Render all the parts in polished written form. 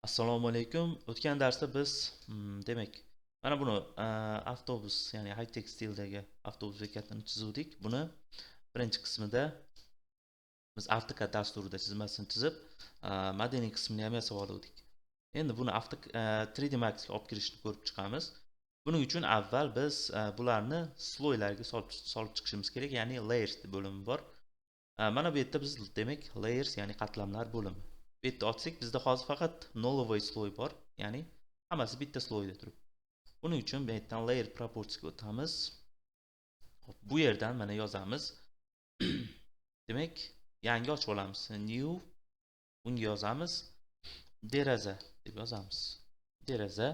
Assalomu alaykum. O'tgan darsda biz demak mana buni avtobus, ya'ni high tech stildagi avtobus bekatini chizuvdik. Buni birinchi qismida biz AutoCAD dasturida chizmasini chizib, modeling qismini ham yasab oldik. Endi buni 3D Max ga olib kirishni ko'rib chiqamiz. Buning uchun avval biz bularni sloylarga solib chiqishimiz kerak, ya'ni layers deb bo'limi bor. Mana bu yerda biz demak layers, ya'ni qatlamlar bo'limi. Bu yerda ochsak bizda hozir faqat nolovoy sloy bor, ya'ni hammasi bitta sloyda turibdi. Buning uchun bu yerdan layer proporsiyaga o'tamiz. Hop, bu yerdan mana yozamiz. Demak, yangi ochib olamiz. New, bunga yozamiz deraza deb yozamiz. Deraza.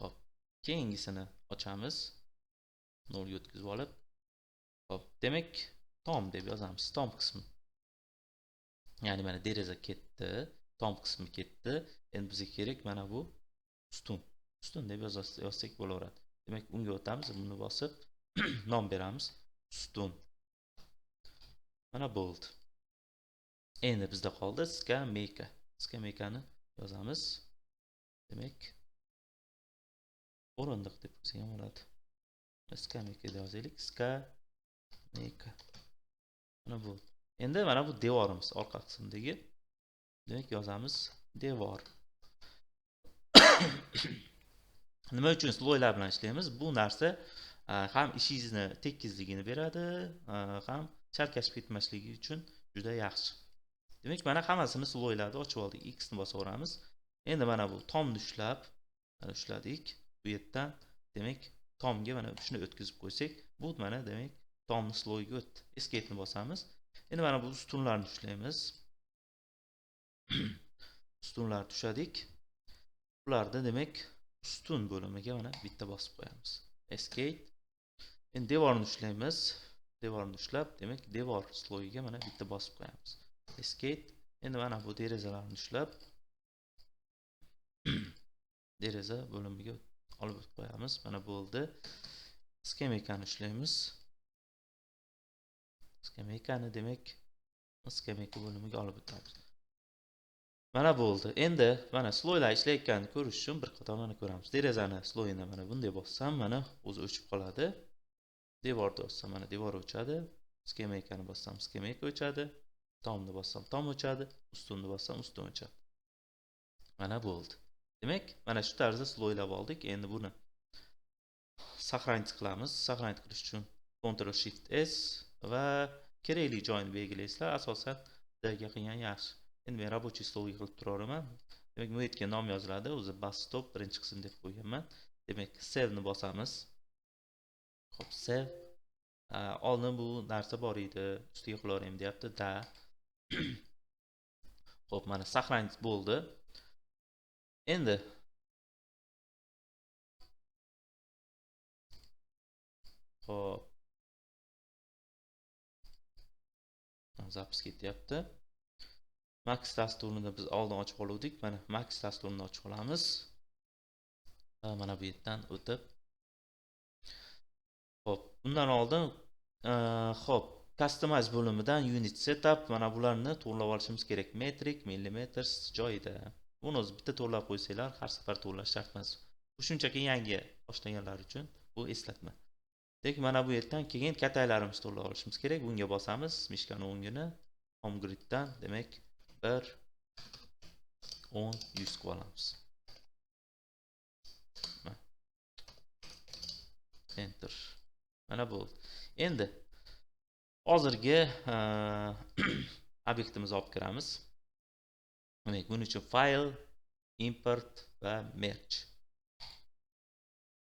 Hop, keyingisini ochamiz. 0 ga o'tkazib olib. Hop, demak tom deb yozamiz. Tom qismi. Ya'ni mana deraza ketdi, tom qismi ketdi. Endi bizga kerak mana bu ustun. Ustun deb yozsak bo'laveradi. Demak, unga o'tamiz, buni bosib nom beramiz. Ustun. Mana bo'ldi. Endi bizda qoldi skameyka. Skameykani yozamiz. Demak, o'rindiq deb bo'lsa ham bo'ladi. Skameyka deb yozaylik. Skameyka. Mana bo'ldi. Endi mana bu devorimiz orqa qismidagi. Demak, yozamiz devor. Nima uchun sloylar bilan ishlaymiz? Bu narsa ham ishingizni tekizligini beradi, ham chalkashib ketmasligi uchun juda yaxshi. Demak, mana hammasini sloylarni ochib oldik. X ni bosaveramiz. Endi mana bu tomni ushlab, mana ushladik. Bu yerdan demak tomga mana shuni o'tkazib qo'ysak, bu mana demak tomni sloyga o'tdi. Escape ni bosamiz. Endi mana bu ustunlarni ushlaymiz. Ustunlar tushadik. Bularda demak ustun bo'limiga mana bitta bosib qo'yamiz. Escape. Endi devorni ushlaymiz. Devorni ushlab, demak devor sloyiga mana bitta bosib qo'yamiz. Escape. Endi mana bu derazalarni ushlab deraza bo'limiga olib qo'yamiz. Mana bo'ldi. Skameykani ushlaymiz. Skameykani demak skameyka bo'limiga olib o'tamiz. Mana bo'ldi. Endi mana sloylar ishlayotganini ko'rish uchun bir qator mana ko'ramiz. Derazani sloyini mana bunday bossam, mana o'zi o'chib qoladi. Devorni bossam, mana devor o'chadi. Skameykani bossam, skameyka o'chadi. Tomni bossam, tom o'chadi. Ustunni bossam, ustun o'chadi. Mana bo'ldi. Demak, mana shu tarzda sloylab oldik. Endi buni saqlanib qilamiz. Saqlanib qilish uchun Ctrl Shift S va kerakli joyini belgilaysizlar. Asosan D ga qilgan yaxshi. Endi men рабочий stolga qilib turaveraman. Demak, bu yerga nom yoziladi. O'zi bus stop birinchi qism deb qo'yganman. Demak, save ni bosamiz. Xo'p, save. Oldin bu narsa bor edi. Ustiga qilaveraymi deyapti. Da. Xo'p, mana saqlanib bo'ldi. Endi xo'p, zapis ketyapti. Max dasturini biz oldin ochib oluvdik. Mana Max dasturini ochib olamiz. Va mana bu yerdan o'tib. Xo'p, bundan oldin xo'p, customize bo'limidan unit setup mana bularni to'g'rilab olishimiz kerak. Metrik, millimeters joyida. Buni o'zi bitta to'g'rilab qo'ysanglar, har safar to'g'rilash shart emas. Bu shunchaki yangi boshlaganlar uchun bu eslatma. Demak, mana bu yerdan keyin kataylarimizni to'g'rilab olishimiz kerak. Bunga bosamiz, mishkani o'ngini home griddan, demak 1 10 100 qilib olamiz. Enter. Mana bo'ldi. Endi hozirgi obyektimizni olib kiramiz. Demak, buning uchun file, import va merge.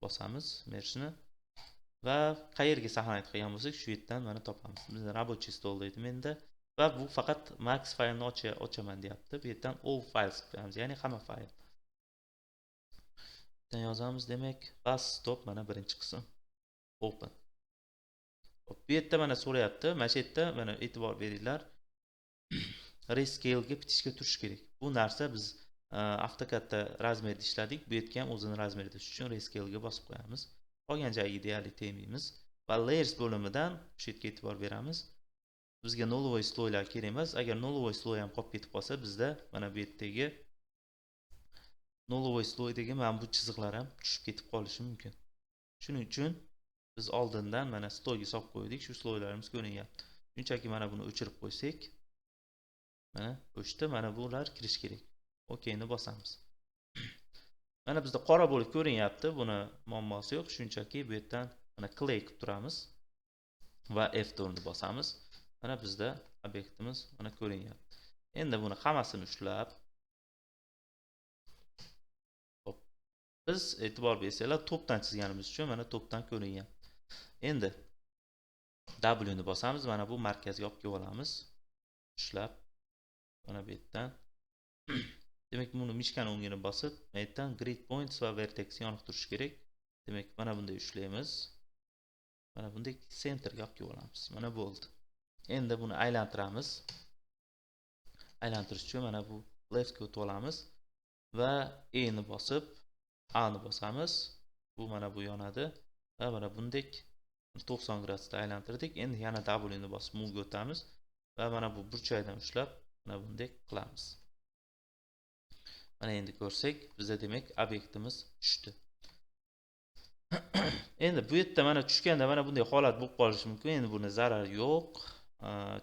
Bosamiz merge'ni va qayerga saqlanib qilgan bo'lsak, shu yerdan mana topamiz. Bizning рабочий stol deydi menda va bu faqat max faylni ochaman deyapti. Bu yerdan all files qilamiz, ya'ni hamma fayl. Bundan yozamiz, demak, bus stop mana birinchi qism. Open. Hop, bu yerda mana so'rayapti. Mana shu yerda mana e'tibor beringlar. Rescale ga bitishga turish kerak. Bu narsa biz AutoCADda razmerda ishladik. Bu yerga ham o'zini razmerida tushirish uchun rescale ga bosib qo'yamiz. Qolgan joyiga deyarli tegmaymiz va layers bo'limidan shu yerga e'tibor beramiz. bizga nolovoy sloylar kerak emas. Agar nolovoy sloy ham qolib ketib qolsa, bizda mana bu yerdagi nolovoy sloydagi mana bu chiziqlar ham tushib ketib qolishi mumkin. Shuning uchun biz oldindan mana sloyga solib qo'ydik, shu sloylarimiz ko'rinyapti. Shunchaki mana buni o'chirib qo'ysak, mana o'chdi, mana bular kirish kerak. OKni bosamiz. Mana bizda qora bo'lib ko'rinyapti, buni muammosi yo'q. Shunchaki bu yerdan mana clay qilib turamiz va F4 ni bosamiz. Mana bizda obyektimiz mana ko'rinyapti. Endi buni hammasini ushlab, hop, biz e'tibor bersanglar, topdan chizganimiz uchun mana topdan ko'rinyapti. Endi W ni bosamiz, mana bu markazga olib kelib olamiz. Ushlab, mana bu yerdan demak, buni mishkani o'ngini bosib, bu yerdan grid points va vertex yoniq turishi kerak. Demak, mana bunday ushlaymiz. Mana bunday centerga olib kelib olamiz. Mana bo'ldi. Endi buni aylantiramiz. Aylantirish uchun mana bu leftga o'tib olamiz va E ni bosib, A ni bosamiz. Bu mana bu yonadi va mana bunday 90 gradusda aylantirdik. Endi yana W ni bosib move o'tamiz va mana bu burchakdan ushlab, mana bunday qilamiz. Mana endi ko'rsak, bizda demak obyektimiz tushdi. Endi bu yerda mana tushganda mana bunday holat bo'lib qolishi mumkin. Endi buni zarari yo'q.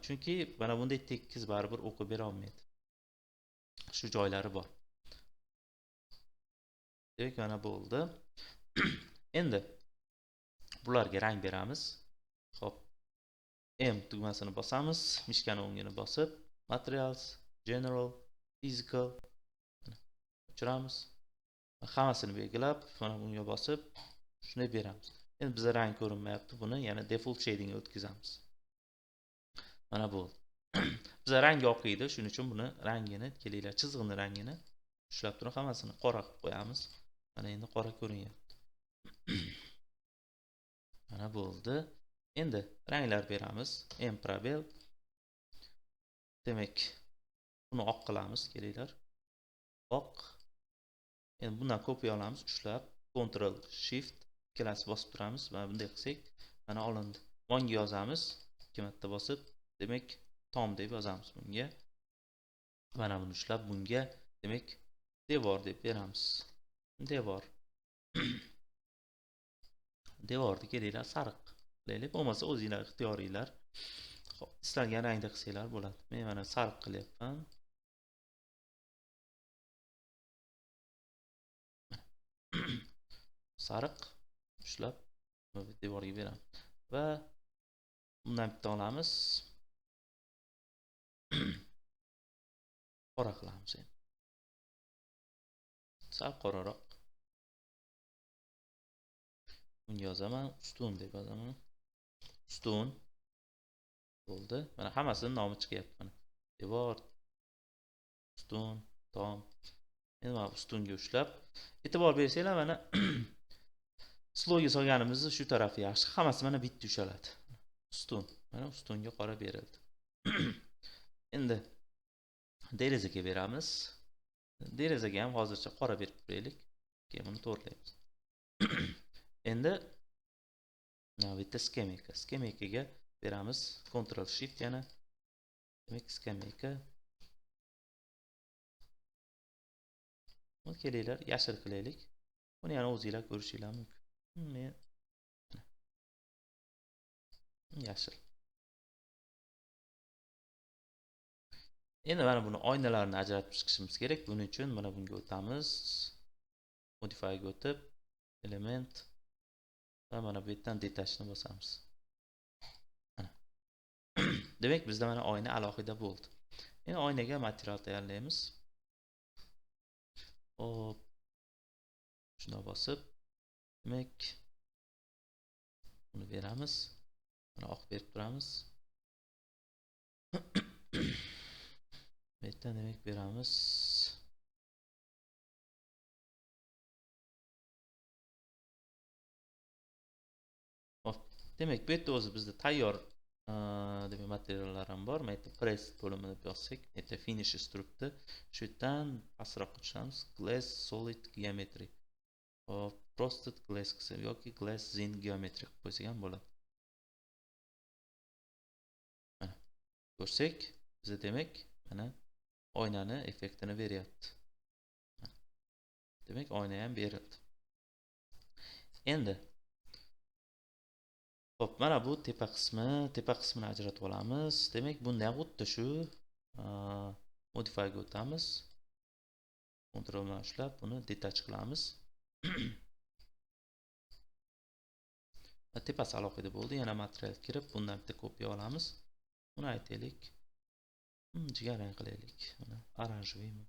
Chunki mana bunday tekis baribir o'qib bera olmaydi. Shu joylari bor. Demak, mana bo'ldi. Endi bularga rang beramiz. Xo'p. M tugmasini bosamiz, mishkani o'ngini bosib, Materials, General, Physical o'chiramiz. Hammasini belgilab, mana bunga bosib, shunday beramiz. Endi bizga rang ko'rinmayapti. Buni yana default shading ga o'tkazamiz. Mana bo'ldi. Bizga rang yoqiydi, shuning uchun buni rangini, kelinglar, chizig'ini rangini ushlab turib hammasini qora qilib qo'yamiz. Mana endi qora ko'rinyapti. Mana bo'ldi. Endi ranglar beramiz. M probel. Demak, buni oq qilamiz, kelinglar. Oq. Endi bundan kopiya olamiz, ushlab, Ctrl Shift ikkalasi bosib turamiz. Mana bunday qilsak, mana olindi. Monga yozamiz, ikki marta bosib, demak, tom deb yozamiz bunga. Mana buni ushlab, bunga demak, devor deb beramiz. Devor. Devorni kelinglar sariq qilaylik, bo'lmasa o'zingizlar ixtiyoringlar. Xo'p, istalgan rangda qilsanglar bo'ladi. Men mana sariq qilyapman. Sariq ushlab devorga beraman va bundan bitta olamiz. Qora qilamiz endi. Sal qoraroq. Bunga yozaman, ustun deb yozaman. Ustun bo'ldi. Mana hammasining nomi chiqyapti mana. Devor, ustun, tom. Endi mana ustunga ushlab, e'tibor bersanglar mana slowga solganimizni shu tarafi yaxshi. Hammasi mana bitta ushaladi. Ustun. Mana ustunga qora berildi. Endi derazaga beramiz. Derazaga ham hozircha qora berib qo'yaylik. Keyin buni to'g'rilaymiz. Endi mana bu yerda skameyka. Skameykaga beramiz. Ctrl Shift yana. Demak, skameyka. Buni kelinglar, yashil qilaylik. Buni yana o'zingizlar ko'rishinglar mumkin. Men yashil. Endi mana buni oynalarni ajratib chiqishimiz kerak. Buning uchun mana bunga o'tamiz. Modify ga o'tib, element va mana bu yerdan detachni bosamiz. Mana. Demak, bizda mana oyna alohida bo'ldi. Endi oynaga material tayyorlaymiz. Hop. Shuna bosib, demak, buni beramiz. Mana oq berib turamiz. Bu yerdan demak beramiz. Hop. Demak, bu yerda o'zi bizda tayyor demak materiallar ham bor. Mana yerda press bo'limini bossak, bu yerda finishes turibdi. Shu yerdan pastroqqa tushamiz. Glass solid geometry. Hop, frosted glass qilsak yoki glass zinc geometry qilib qo'ysak ham bo'ladi. Mana. ko'rsak, bizga demak mana oynani effektini beryapti. Demak, oyna ham berildi. Endi xo'p, mana bu tepa qismini ajratib olamiz. Demak, bunda ham xuddi shu modify ga o'tamiz. Ctrl bilan ushlab, buni detach qilamiz. Tepasi alohida bo'ldi. Yana material kirib, bundan bitta kopiya olamiz. Buni aytaylik, jigarrang qilaylik. Mana oranjeviymi?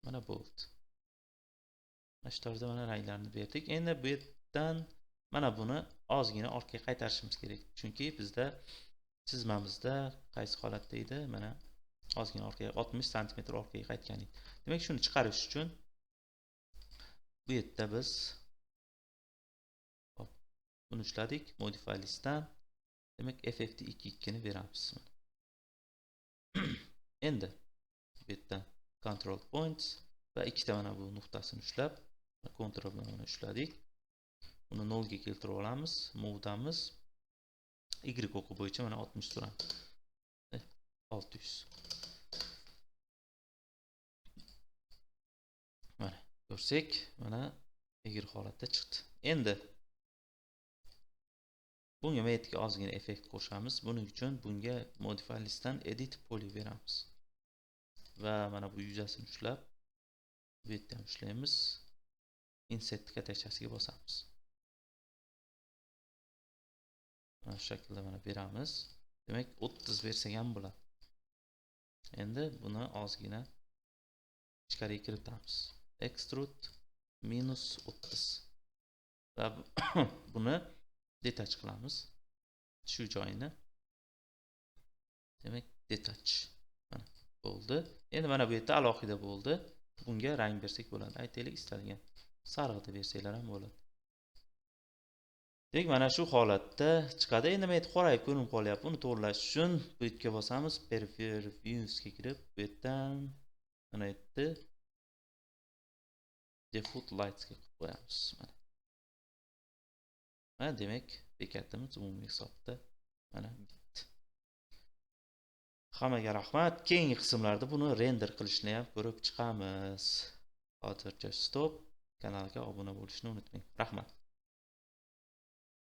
Mana bo'ldi. Mana shu tarzda mana ranglarni berdik. Endi bu yerdan mana buni ozgina orqaga qaytarishimiz kerak. Chunki bizda chizmamizda qaysi holatda edi? Mana ozgina orqaga 60 sm orqaga qaytgan edi. Demak, shuni chiqarish uchun bu yerda biz buni ushladik, modify listdan. Demak, ff2 ni beramiz. Endi bu yerda control points va ikkita mana bu nuqtasini ushlab, Ctrl bilan ushladik. Buni 0 ga keltirib olamiz, move'damiz. Y o'qi bo'yicha mana 60 suramiz. 600. Mana ko'rsak, mana egri holatda chiqdi. Endi bunga mayetga ozgina effekt qo'shamiz. Buning uchun bunga modify listdan edit poly beramiz. Va mana bu yuzasini ushlab, bu yerda ham ushlaymiz. Insert katachasiga bosamiz. Mana shu shaklda mana beramiz. Demak, 30 bersak ham bo'ladi. Endi buni ozgina ichkariga kiritamiz. Extrude -30. Va buni detach qilamiz. Shu joyini. Demak, detach. Mana bo'ldi. Endi mana bu yerda alohida bo'ldi. Bunga rang bersak bo'ladi. Aytaylik, istalgan sariqda bersanglar ham bo'ladi. Demak, mana shu holatda chiqadi. Endi men qorayib ko'rinib qolyapti. Buni to'g'rilash uchun bu yerga bosamiz, Previews ga kirib, bu yerdan mana yerda Default Lights ga qo'yib qo'yamiz. Mana demak, bekatimiz umumiy hisobda mana bitdi. Hammaga rahmat. Keyingi qismlarda buni render qilishni ham ko'rib chiqamiz. Hozircha stop. Kanalga obuna bo'lishni unutmang. Rahmat.